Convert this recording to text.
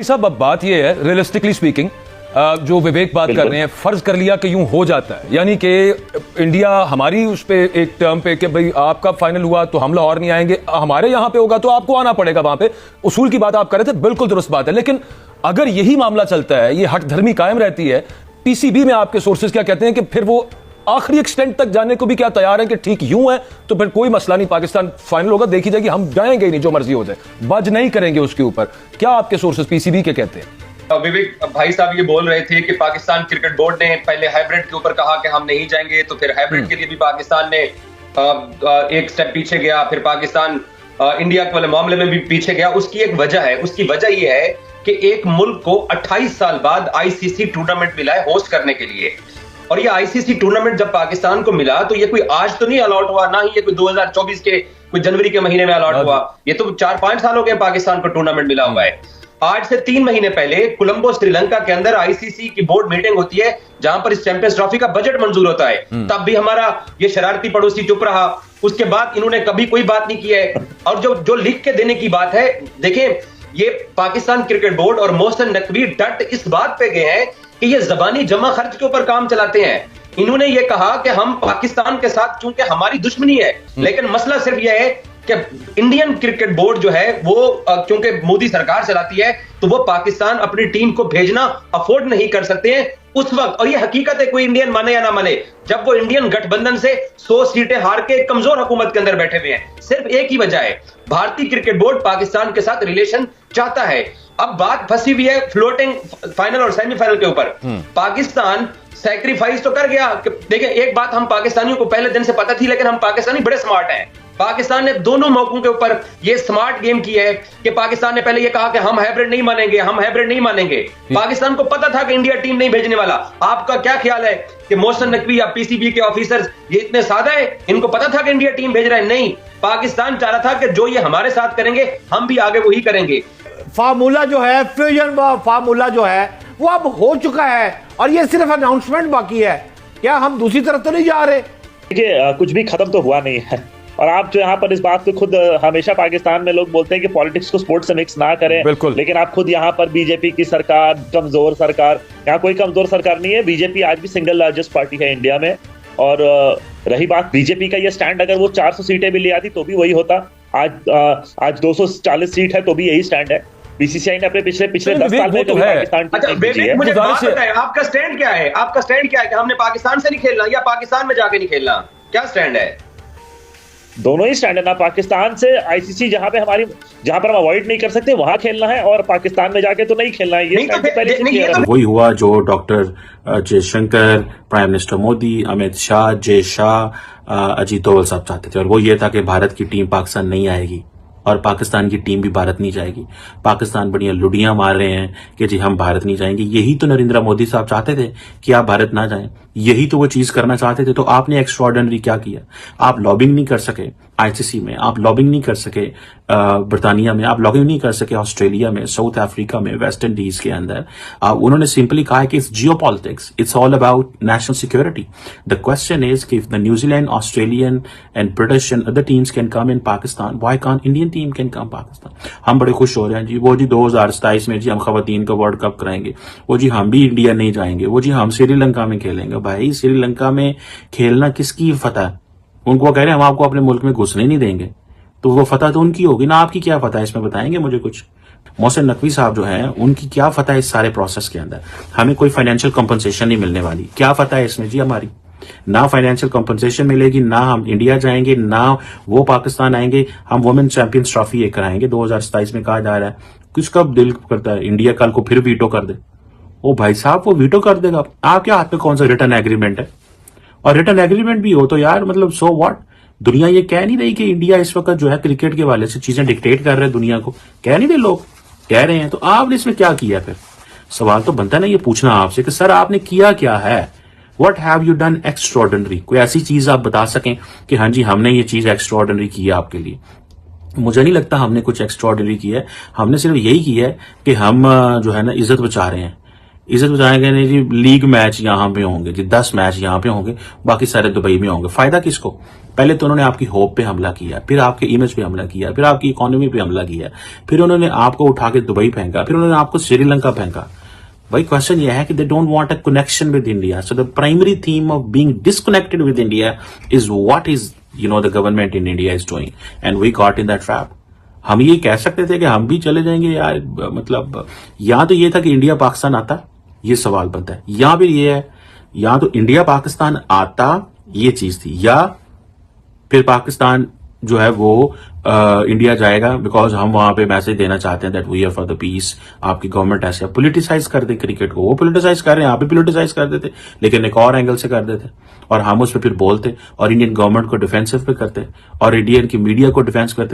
साहब अब बात यह है, रियलिस्टिकली स्पीकिंग, जो विवेक बात कर रहे हैं, फर्ज कर लिया कि यूं हो जाता है, यानी कि इंडिया हमारी उस पे एक टर्म पे कि भाई आपका फाइनल हुआ तो हम लाहौर नहीं आएंगे, हमारे यहां पे होगा तो आपको आना पड़ेगा वहां पे, उसूल की बात आप कर रहे थे, बिल्कुल दुरुस्त बात है। लेकिन अगर यही मामला चलता है, ये हट धर्मी कायम रहती है, पीसीबी में आपके सोर्सेज क्या कहते हैं कि फिर वो आखिरी एक्सटेंट तक जाने को भी क्या तैयार है कि ठीक यूं है तो फिर कोई मसला नहीं, पाकिस्तान फाइनल होगा, देखी जाएगी, हम जाएंगे ही नहीं, जो मर्जी हो जाए, बज नहीं करेंगे उसके ऊपर। क्या आपके सोर्सेज पीसीबी के कहते हैं? विवेक भाई साहब ये बोल रहे थे कि पाकिस्तान क्रिकेट बोर्ड ने पहले हाइब्रिड के ऊपर कहा कि हम नहीं जाएंगे, तो फिर हाइब्रिड के लिए भी पाकिस्तान ने एक स्टेप पीछे गया, फिर पाकिस्तान इंडिया के वाले मामले में भी पीछे गया। उसकी एक वजह है, उसकी वजह यह है कि एक मुल्क को 28 साल बाद आईसीसी टूर्नामेंट मिला है होस्ट करने के लिए, और ये आईसीसी टूर्नामेंट जब पाकिस्तान को मिला तो ये कोई आज तो नहीं अलॉट हुआ, ना ही ये कोई 2024 के कोई जनवरी के महीने में अलॉट हुआ, ये तो 4-5 साल हो गए पाकिस्तान को टूर्नामेंट मिला हुआ है। आज से 3 महीने पहले कोलंबो श्रीलंका के अंदर आईसीसी की बोर्ड मीटिंग होती है जहां पर इस चैंपियंस ट्रॉफी का बजट मंजूर होता है, तब भी हमारा ये शरारती पड़ोसी चुप रहा, उसके बाद इन्होंने कभी कोई बात नहीं की है। और जो लिख के देने की बात है, देखें, ये पाकिस्तान क्रिकेट बोर्ड और मोहसिन नकवी डट इस बात पे गए हैं कि ये जबानी जमा खर्च के ऊपर काम चलाते हैं। इन्होंने ये कहा कि हम पाकिस्तान के साथ चूंकि हमारी दुश्मनी है, लेकिन मसला सिर्फ यह है कि इंडियन क्रिकेट बोर्ड जो है वो क्योंकि मोदी सरकार चलाती है, तो वो पाकिस्तान अपनी टीम को भेजना अफोर्ड नहीं कर सकते हैं उस वक्त। और ये हकीकत है, कोई इंडियन माने या ना माने, जब वो इंडियन गठबंधन से 100 सीटें हार के कमजोर हुकूमत के अंदर बैठे हुए हैं। सिर्फ एक ही वजह है, भारतीय क्रिकेट बोर्ड पाकिस्तान के साथ रिलेशन चाहता है। अब बात फंसी हुई है फ्लोटिंग फाइनल और सेमीफाइनल के ऊपर। पाकिस्तान सैक्रिफाइस तो कर गया। देखिए, एक बात हम पाकिस्तानियों को पहले दिन से पता थी, लेकिन हम पाकिस्तानी बड़े स्मार्ट हैं। पाकिस्तान ने दोनों मौकों के ऊपर ये स्मार्ट गेम की है कि पाकिस्तान ने पहले ये कहा कि हम हाइब्रिड नहीं मानेंगे, हम हाइब्रिड नहीं मानेंगे। पाकिस्तान को पता था कि इंडिया टीम नहीं भेजने वाला। आपका क्या ख्याल है कि मोहसिन नकवी या पीसीबी के ऑफिसर्स ये इतने सादा है, इनको पता था कि इंडिया टीम भेज रहा है? नहीं, पाकिस्तान चाह रहा था कि जो ये हमारे साथ करेंगे हम भी आगे वही करेंगे। फार्मूला जो है, फ्यूजन फार्मूला जो है वो अब हो चुका है और ये सिर्फ अनाउंसमेंट बाकी है। क्या हम दूसरी तरफ तो नहीं जा रहे? देखिए, कुछ भी खत्म तो हुआ नहीं है। और आप जो यहाँ पर इस बात को खुद, हमेशा पाकिस्तान में लोग बोलते हैं कि पॉलिटिक्स को स्पोर्ट्स से मिक्स ना करें, लेकिन आप खुद यहाँ पर बीजेपी की सरकार, कमजोर सरकार, यहाँ कोई कमजोर सरकार नहीं है। बीजेपी आज भी सिंगल लार्जेस्ट पार्टी है इंडिया में। और रही बात बीजेपी का ये स्टैंड, अगर वो 400 सीटें भी ले आती तो भी वही होता। आज 240 सीट है तो भी यही स्टैंड है। बीसीसीआई ने अपने पिछले 10 साल में पाकिस्तान मुझे बात बताएं, आपका स्टैंड क्या है? आपका स्टैंड क्या है कि हमने पाकिस्तान से नहीं खेलना या पाकिस्तान में जाके नहीं खेलना? क्या स्टैंड है? दोनों ही स्टैंड है ना। पाकिस्तान से आईसीसी जहां पर हम अवॉइड नहीं कर सकते वहां खेलना है, और पाकिस्तान में जाके तो नहीं खेलना है। ये वही हुआ जो doctor Jaishankar, prime minister Modi, Amit Shah, Jay Shah, Ajit Doval साहब चाहते थे, और वो ये था कि भारत की टीम पाकिस्तान नहीं आएगी और पाकिस्तान की टीम भी भारत नहीं जाएगी। पाकिस्तान बढ़िया लुडियां मार रहे हैं कि जी हम भारत नहीं जाएंगे। यही तो नरेंद्र मोदी साहब चाहते थे कि आप भारत ना जाएं, यही तो वो चीज करना चाहते थे। तो आपने एक्स्ट्राऑर्डिनरी क्या किया? आप लॉबिंग नहीं कर सके आईसीसी में, आप लॉबिंग नहीं कर सके ब्रिटानिया में, आप लॉबिंग नहीं कर सके ऑस्ट्रेलिया में, साउथ अफ्रीका में, वेस्ट इंडीज के अंदर। उन्होंने सिंपली कहा है कि it's geopolitics, it's all about national security. The question is कि if the New Zealand, Australian and British and other teams can come in Pakistan, why can't Indian team can come Pakistan? हम बड़े खुश हो रहे हैं जी, वो जी 2027 में जी हम खवातीन का वर्ल्ड कप कराएंगे, वो जी हम भी इंडिया नहीं जाएंगे, वो जी हम श्रीलंका में खेलेंगे। भाई श्रीलंका में खेलना किसकी फतह है? उनको कह रहे हैं हम आपको अपने मुल्क में घुसने नहीं देंगे, तो वो फतह तो उनकी होगी ना, आपकी क्या फतह है इसमें? बताएंगे मुझे कुछ। मोहसिन नकवी साहब जो है, उनकी क्या फतह है इस सारे प्रोसेस के अंदर? हमें कोई फाइनेंशियल कंपनसेशन नहीं मिलने वाली, क्या फतह है इसमें जी हमारी? ना फाइनेंशियल कंपनसेशन मिलेगी, ना हम इंडिया जाएंगे, ना वो पाकिस्तान आएंगे। हम वुमेन चैंपियंस ट्रॉफी ये कराएंगे 2027 में, कहा जा रहा है। किसका दिल करता है इंडिया कल को फिर वीटो कर दे? ओ भाई साहब, वो वीटो कर देगा। आपके हाथ में कौन सा रिटर्न एग्रीमेंट है? और रिटर्न एग्रीमेंट भी हो तो यार मतलब सो व्हाट? दुनिया ये कह नहीं रही कि इंडिया इस वक्त जो है क्रिकेट के वाले से चीजें डिक्टेट कर रहे हैं दुनिया को? कह नहीं रहे लोग, कह रहे हैं। तो आपने इसमें क्या किया? फिर सवाल तो बनता नहीं ये पूछना आपसे कि सर आपने किया क्या है? What have you done extraordinary? कोई ऐसी चीज आप बता सकें कि हाँ जी हमने ये चीज एक्स्ट्राऑर्डिनरी की है आपके लिए? मुझे नहीं लगता हमने कुछ एक्स्ट्राऑर्डिनरी किया है। हमने सिर्फ यही किया है कि हम जो है ना इज्जत बचा रहे हैं इसे तो जाएंगे नहीं जी, लीग मैच यहां पे होंगे जी, 10 मैच यहां पे होंगे, बाकी सारे दुबई में होंगे। फायदा किसको? पहले तो उन्होंने आपकी होप पे हमला किया, फिर आपके इमेज पे हमला किया, फिर आपकी इकोनॉमी पे हमला किया, फिर उन्होंने आपको उठा के दुबई फेंका, फिर उन्होंने आपको श्रीलंका फेंका। भाई क्वेश्चन यह है कि they don't want a connection with India, so the primary theme of being disconnected with India is what is the government in India is doing, and we got in that trap. हम ये कह सकते थे कि हम भी चले जाएंगे यार, मतलब या तो ये था कि इंडिया पाकिस्तान आता, ये सवाल बनता है, या फिर ये है या तो इंडिया पाकिस्तान आता, ये चीज थी, या फिर पाकिस्तान जो है वो इंडिया जाएगा बिकॉज हम वहां पे मैसेज देना चाहते हैं that we are for the peace. आपकी गवर्नमेंट ऐसे पोलिटिसाइज कर दे क्रिकेट को, वो पोलिटिसाइज कर रहे हैं, आप भी पोलिटिसाइज कर देते, लेकिन एक और एंगल से कर देते और हम उस पर फिर बोलते और इंडियन गवर्नमेंट को डिफेंसिव पे करते और इंडियन की मीडिया को डिफेंस करते।